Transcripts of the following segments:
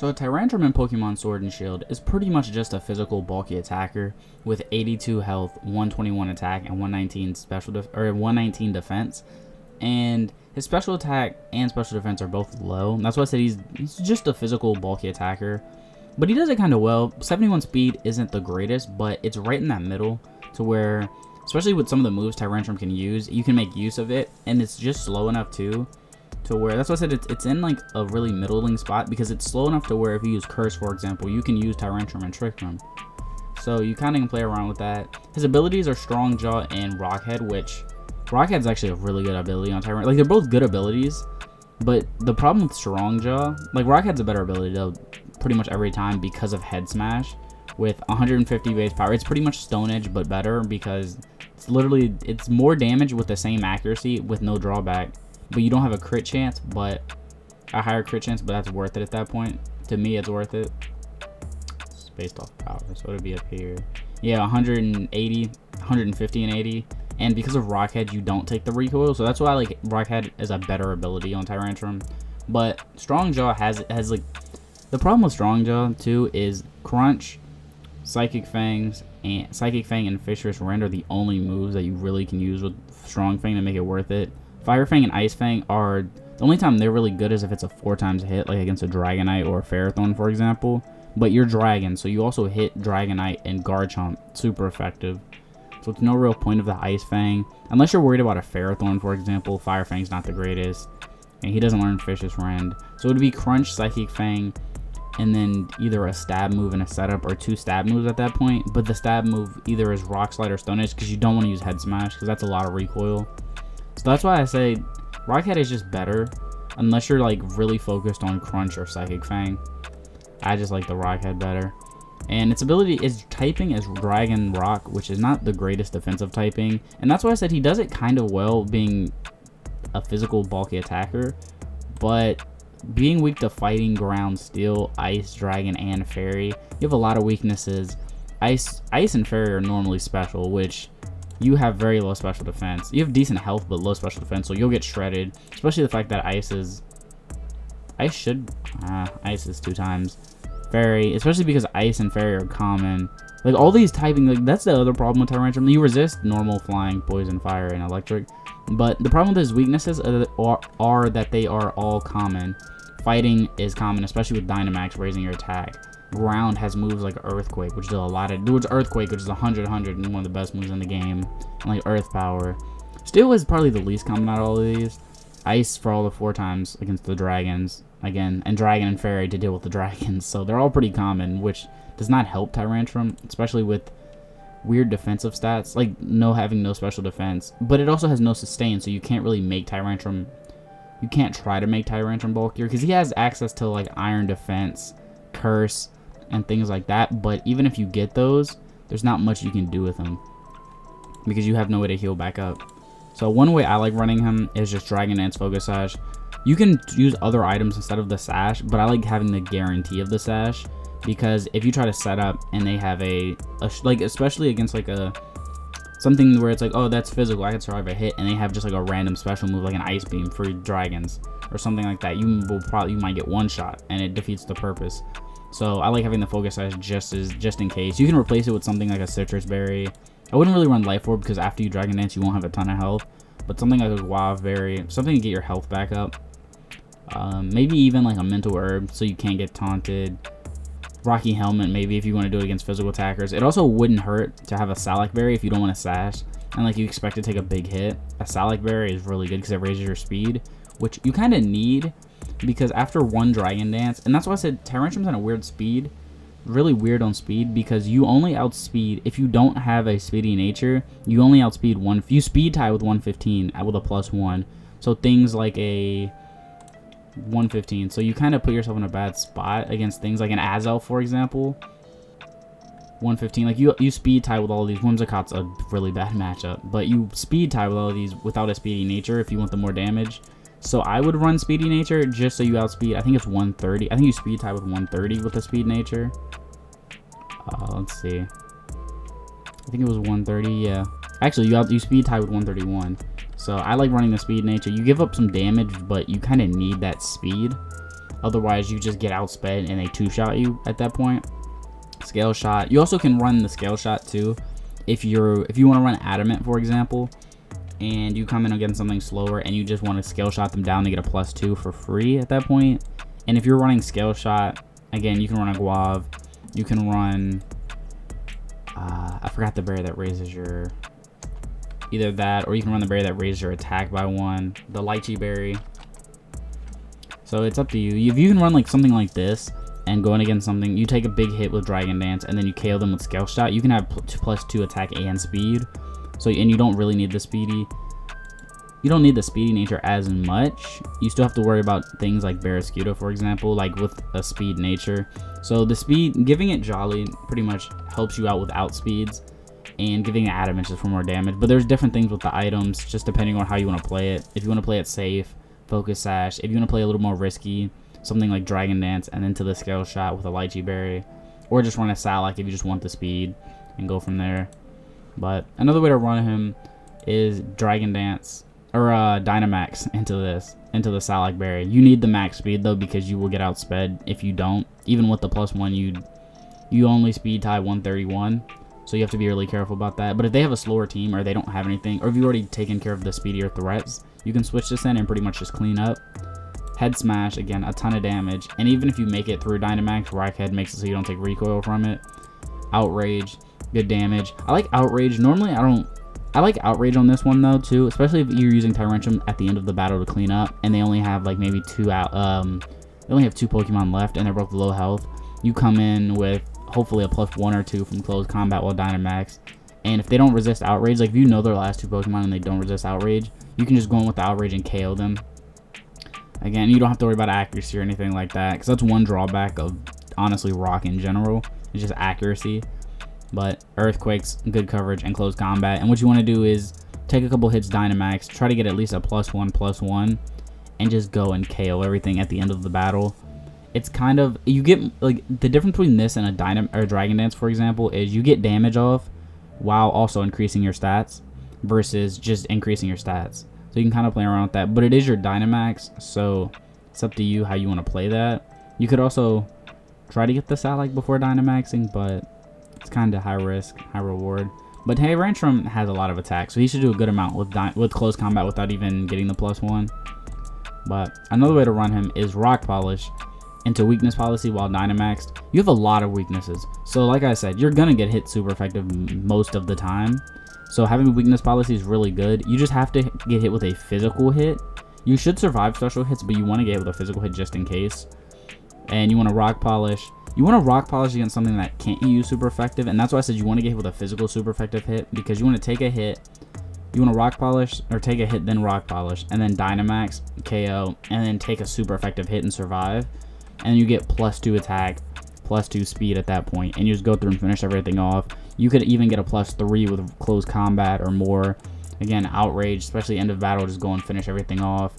So Tyrantrum in Pokemon Sword and Shield is pretty much just a physical bulky attacker with 82 health, 121 attack, and 119 119 defense. And his special attack and special defense are both low. That's why I said he's just a physical bulky attacker. But he does it kind of well. 71 speed isn't the greatest, but it's right in that middle to where, especially with some of the moves Tyrantrum can use, you can make use of it. And it's just slow enough too, to where, that's why I said it's in like a really middling spot, because it's slow enough to where if you use Curse, for example, you can use Tyrantrum and Trick Room. So you kind of can play around with that. His abilities are Strong Jaw and Rockhead, which Rockhead's actually a really good ability on Tyrant. Like, they're both good abilities, but the problem with Strong Jaw, like, Rockhead's a better ability though pretty much every time because of Head Smash. With 150 base power, it's pretty much Stone Edge but better, because it's more damage with the same accuracy with no drawback. But you don't have a crit chance, but a higher crit chance, but that's worth it at that point. To me, it's worth it. It's based off power, so it'll be up here. Yeah, 180, 150 and 80. And because of Rockhead, you don't take the recoil, so that's why like Rockhead is a better ability on Tyrantrum. But Strong Jaw has like, the problem with Strong Jaw too is Crunch, Psychic Fang and Fissurous Rend are the only moves that you really can use with Strong Fang to make it worth it. Fire Fang and Ice Fang are, the only time they're really good is if it's a 4 times hit, like against a Dragonite or a Ferrothorn, for example. But you're Dragon, so you also hit Dragonite and Garchomp, super effective. So it's no real point of the Ice Fang. Unless you're worried about a Ferrothorn, for example, Fire Fang's not the greatest. And he doesn't learn Fissurous Rend. So it would be Crunch, Psychic Fang, and then either a stab move and a setup, or 2 stab moves at that point. But the stab move either is Rock Slide or Stone Edge, because you don't want to use Head Smash, because that's a lot of recoil. So that's why I say Rockhead is just better, unless you're like really focused on Crunch or Psychic Fang. I just like the Rockhead better. And its ability is typing as Dragon Rock, which is not the greatest defensive typing. And that's why I said he does it kind of well being a physical bulky attacker. But being weak to Fighting, Ground, Steel, Ice, Dragon, and Fairy, you have a lot of weaknesses. Ice and Fairy are normally special, which you have very low special defense. You have decent health but low special defense, so you'll get shredded. Especially the fact that Ice is 2 times. Fairy, especially because Ice and Fairy are common. Like, all these typing, like, that's the other problem with Tyrantrum. You resist normal, flying, poison, fire, and electric. But the problem with his weaknesses are that they are all common. Fighting is common, especially with Dynamax raising your attack. Ground has moves like Earthquake, which does a lot of... Earthquake, which is 100, and one of the best moves in the game. And like Earth Power. Steel is probably the least common out of all of these. Ice for all the 4 times against the dragons. Again, and Dragon and Fairy to deal with the dragons. So they're all pretty common, which does not help Tyrantrum, especially with weird defensive stats, like having no special defense. But it also has no sustain, so you can't really make Tyrantrum... You can't try to make Tyrantrum bulkier, because he has access to like Iron Defense, Curse, and things like that. But even if you get those, there's not much you can do with him, because you have no way to heal back up. So one way I like running him is just Dragon Dance, Focus Sash. You can use other items instead of the Sash, but I like having the guarantee of the Sash, because if you try to set up and they have like, especially against like something where it's like, oh, that's physical, I can survive a hit, and they have just like a random special move like an Ice Beam for dragons or something like that, you might get one shot and it defeats the purpose. So I like having the Focus Sash just in case. You can replace it with something like a Citrus Berry. I wouldn't really run Life Orb, because after you Dragon Dance you won't have a ton of health, but something like a Guava Berry, something to get your health back up. Maybe even like a Mental Herb so you can't get taunted. Rocky Helmet, maybe, if you want to do it against physical attackers. It also wouldn't hurt to have a Salac Berry if you don't want to Sash and like you expect to take a big hit. A Salac Berry is really good because it raises your speed, which you kind of need, because after one Dragon Dance, and that's why I said Tyrantrum's on a weird speed, really weird on speed, because you only outspeed, if you don't have a speedy nature, you only outspeed one. You speed tie with 115 with a +1, so things like a 115, so you kind of put yourself in a bad spot against things like an Azelf, for example. 115, like you speed tie with all of these. Whimsicott's a really bad matchup, but you speed tie with all of these without a speedy nature if you want the more damage. So I would run speedy nature just so you outspeed. I think it's 130. I think you speed tie with 130 with the speed nature. Let's see. I think it was 130. Yeah, actually you speed tie with 131. So I like running the speed nature. You give up some damage, but you kind of need that speed. Otherwise, you just get outsped and they two-shot you at that point. Scale shot. You also can run the scale shot too. If you want to run adamant, for example, and you come in against something slower and you just want to scale shot them down to get a +2 for free at that point. And if you're running scale shot, again, you can run a guave. You can run, I forgot the berry that raises your, either that, or you can run the berry that raises your attack by 1, the lychee berry. So it's up to you. If you can run like something like this and going against something, you take a big hit with Dragon Dance and then you KO them with Scale Shot, you can have +2 attack and speed. So, and you don't really need the speedy. You don't need the speedy nature as much. You still have to worry about things like Barraskewda, for example, like with a speed nature. So the speed, giving it Jolly pretty much helps you out with outspeeds, and giving it Adamant just for more damage. But there's different things with the items, just depending on how you want to play it. If you want to play it safe, Focus Sash. If you want to play a little more risky, something like Dragon Dance and then to the Scale Shot with a Lychee Berry. Or just run a Salak if you just want the speed and go from there. But another way to run him is Dragon Dance or Dynamax into the Salak Berry. You need the max speed though, because you will get outsped if you don't. Even with the +1, you only speed tie 131. So you have to be really careful about that. But if they have a slower team or they don't have anything, or if you've already taken care of the speedier threats, you can switch this in and pretty much just clean up. Head Smash, again, a ton of damage. And even if you make it through Dynamax, Rack Head makes it so you don't take recoil from it. Outrage, good damage. I like Outrage. Normally, I like Outrage on this one though too, especially if you're using Tyrantrum at the end of the battle to clean up, and they only have like maybe they only have 2 Pokemon left, and they're both low health. You come in with hopefully a +1 or 2 from close combat while Dynamax, and if they don't resist Outrage, like if you know their last 2 Pokemon and they don't resist Outrage, you can just go in with the Outrage and KO them. Again, you don't have to worry about accuracy or anything like that, because that's one drawback of honestly Rock in general. It's just accuracy. But Earthquakes, good coverage, and close combat. And what you want to do is take a couple hits Dynamax, try to get at least a +1/+1, and just go and KO everything at the end of the battle. It's kind of, you get, like, the difference between this and a Dragon Dance, for example, is you get damage off while also increasing your stats versus just increasing your stats. So you can kind of play around with that. But it is your Dynamax, so it's up to you how you want to play that. You could also try to get the Salak before Dynamaxing, but it's kind of high risk, high reward. But Tyrantrum has a lot of attack, so he should do a good amount with close combat without even getting the +1. But another way to run him is Rock Polish into Weakness Policy while Dynamaxed. You have a lot of weaknesses. So like I said, you're going to get hit super effective most of the time. So having Weakness Policy is really good. You just have to get hit with a physical hit. You should survive special hits, but you want to get hit with a physical hit just in case. And you want to Rock Polish. You want to Rock Polish against something that can't use super effective, and that's why I said you want to get hit with a physical super effective hit, because you want to take a hit, you want to Rock Polish, or take a hit, then Rock Polish, and then Dynamax, KO, and then take a super effective hit and survive, and you get +2 attack, +2 speed at that point, and you just go through and finish everything off. You could even get a +3 with close combat or more. Again, Outrage, especially end of battle, just go and finish everything off.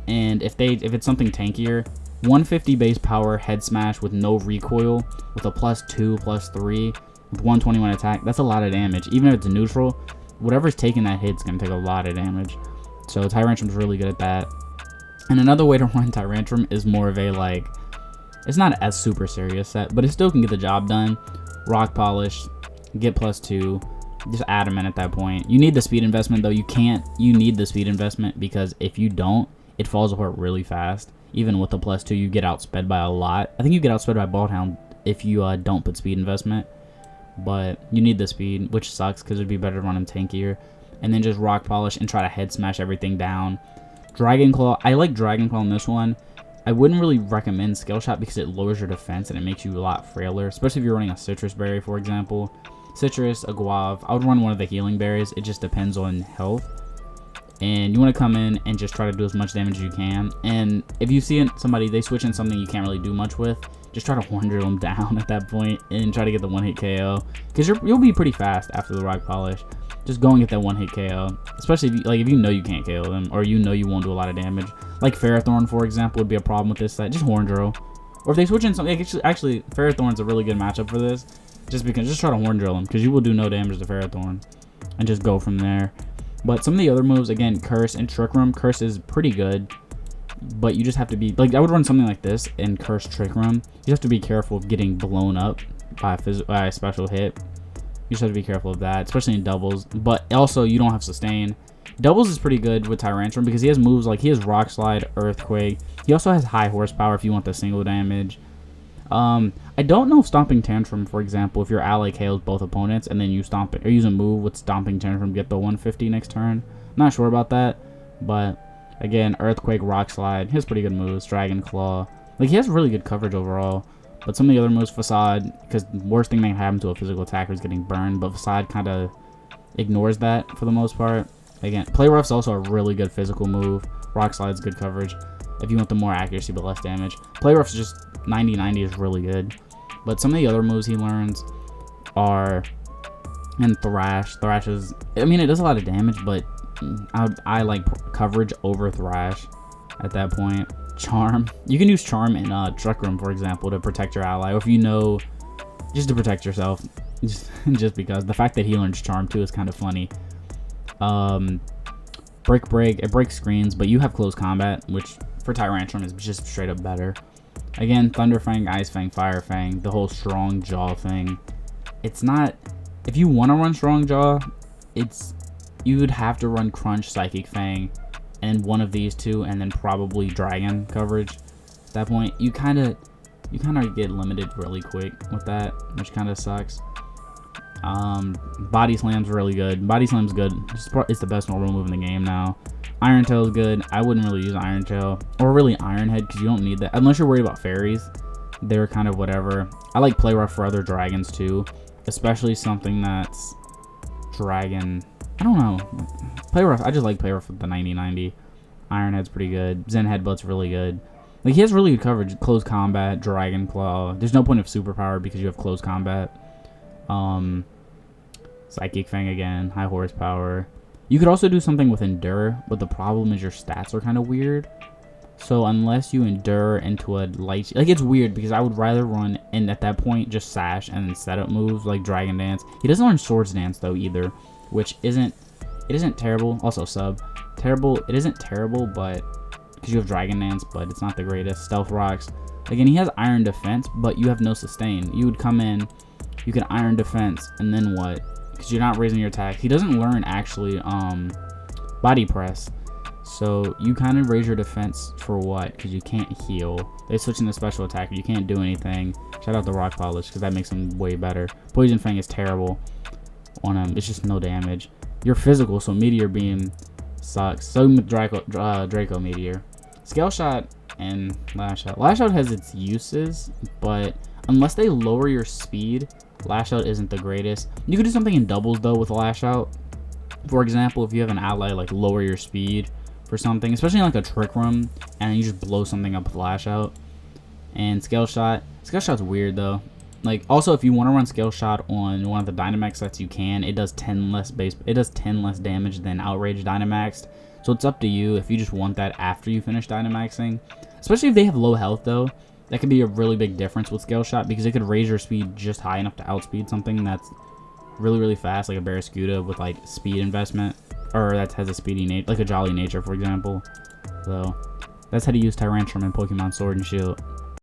And if it's something tankier, 150 base power head smash with no recoil with a +2, +3 with 121 attack. That's a lot of damage. Even if it's neutral, whatever's taking that hit's gonna take a lot of damage. So Tyrantrum's really good at that. And another way to run Tyrantrum is more of a, like, it's not as super serious set, but it still can get the job done. Rock Polish, get +2, just Adamant at that point. You need the speed investment though. You need the speed investment, because if you don't, it falls apart really fast. Even with the +2, you get outsped by a lot. I think you get outsped by Baldhound if you don't put speed investment. But you need the speed, which sucks because it'd be better to run him tankier. And then just Rock Polish and try to head smash everything down. Dragon Claw. I like Dragon Claw in this one. I wouldn't really recommend Scale Shot because it lowers your defense and it makes you a lot frailer. Especially if you're running a Citrus Berry, for example. Citrus, a Guave. I would run one of the healing berries. It just depends on health. And you want to come in and just try to do as much damage as you can. And if you see somebody, they switch in something you can't really do much with, just try to 100 them down at that point and try to get the one-hit KO. Because you'll be pretty fast after the Rock Polish. Just go and get that one-hit KO. Especially if you know you can't KO them, or you know you won't do a lot of damage. Like Ferrothorn, for example, would be a problem with this set. Just Horn Drill. Or if they switch in something, actually Ferrothorn's a really good matchup for this. Just try to Horn Drill them, because you will do no damage to Ferrothorn. And just go from there. But some of the other moves, again, Curse and Trick Room. Curse is pretty good. but you just have to be like, I would run something like this in Cursed Trick Room. You have to be careful of getting blown up by a special hit. You just have to be careful of that, especially in doubles. But also, you don't have sustain. Doubles is pretty good with Tyrantrum because he has moves like he has Rock Slide, Earthquake. He also has high horsepower if you want the single damage. I don't know if Stomping Tantrum, for example, if your ally KOs both opponents and then you stomp it or use a move with Stomping Tantrum, get the 150 next turn. Not sure about that, but again, Earthquake, Rock Slide, he has pretty good moves. Dragon Claw, like he has really good coverage overall. But some of the other moves, Facade, because the worst thing that can happen to a physical attacker is getting burned, but Facade kind of ignores that for the most part. Again, Play Rough's also a really good physical move. Rock Slide's good coverage if you want the more accuracy but less damage. Play Rough's just 90-90 is really good. But some of the other moves he learns are in Thrash. Thrash is, I mean, it does a lot of damage, but I like coverage over Thrash at that point. Charm. You can use Charm in Trick Room, for example, to protect your ally, or if you know, just to protect yourself. Just because the fact that he learns Charm too is kind of funny. Break, it breaks screens, but you have close combat, which for Tyrantrum is just straight up better. Again, Thunder Fang, Ice Fang, Fire Fang, the whole Strong Jaw thing. It's not, if you want to run Strong Jaw, you would have to run Crunch, Psychic Fang, and one of these two, and then probably Dragon coverage. At that point, you kind of get limited really quick with that, which kind of sucks. Body Slam's really good. Body Slam's good. It's the best normal move in the game now. Iron Tail is good. I wouldn't really use Iron Tail or really Iron Head because you don't need that unless you're worried about fairies. They're kind of whatever. I like Play Rough for other dragons too, especially something that's dragon. I don't know. Play Rough. I just like Play Rough with the 90-90. Iron Head's pretty good. Zen Headbutt's really good. Like he has really good coverage. Close combat, Dragon Claw. There's no point of superpower because you have close combat. Psychic Fang again, high horsepower. You could also do something with Endure, but the problem is your stats are kind of weird. So unless you Endure into a light, like it's weird because I would rather run and at that point just Sash and then setup moves like Dragon Dance. He doesn't learn Swords Dance though either, which isn't terrible. Also sub terrible. It isn't terrible, but because you have Dragon Dance, but it's not the greatest. Stealth Rocks. Again, he has Iron Defense, but you have no sustain. You would come in, you can Iron Defense, and then what? Because you're not raising your attack. He doesn't learn actually Body Press. So you kind of raise your defense for what? Because you can't heal. They switch into special attack. You can't do anything. Shout out to Rock Polish because that makes him way better. Poison Fang is terrible on him. It's just no damage. You're physical, so Meteor Beam sucks. So with Draco Meteor. Scale Shot and Lash Out. Lash Out has its uses, but unless they lower your speed, Lash Out isn't the greatest. You could do something in doubles though with Lash Out. For example, if you have an ally like lower your speed for something, especially in like a Trick Room, and you just blow something up with Lash Out. And Scale Shot's weird though. Like also if you want to run Scale Shot on one of the Dynamax sets, you can. It does 10 less damage than Outrage Dynamaxed. So it's up to you if you just want that after you finish Dynamaxing. Especially if they have low health though. That could be a really big difference with Scale Shot because it could raise your speed just high enough to outspeed something that's really, really fast, like a Barraskewda with like speed investment, or that has a speedy nature, like a Jolly Nature, for example. So that's how to use Tyrantrum in Pokemon Sword and Shield.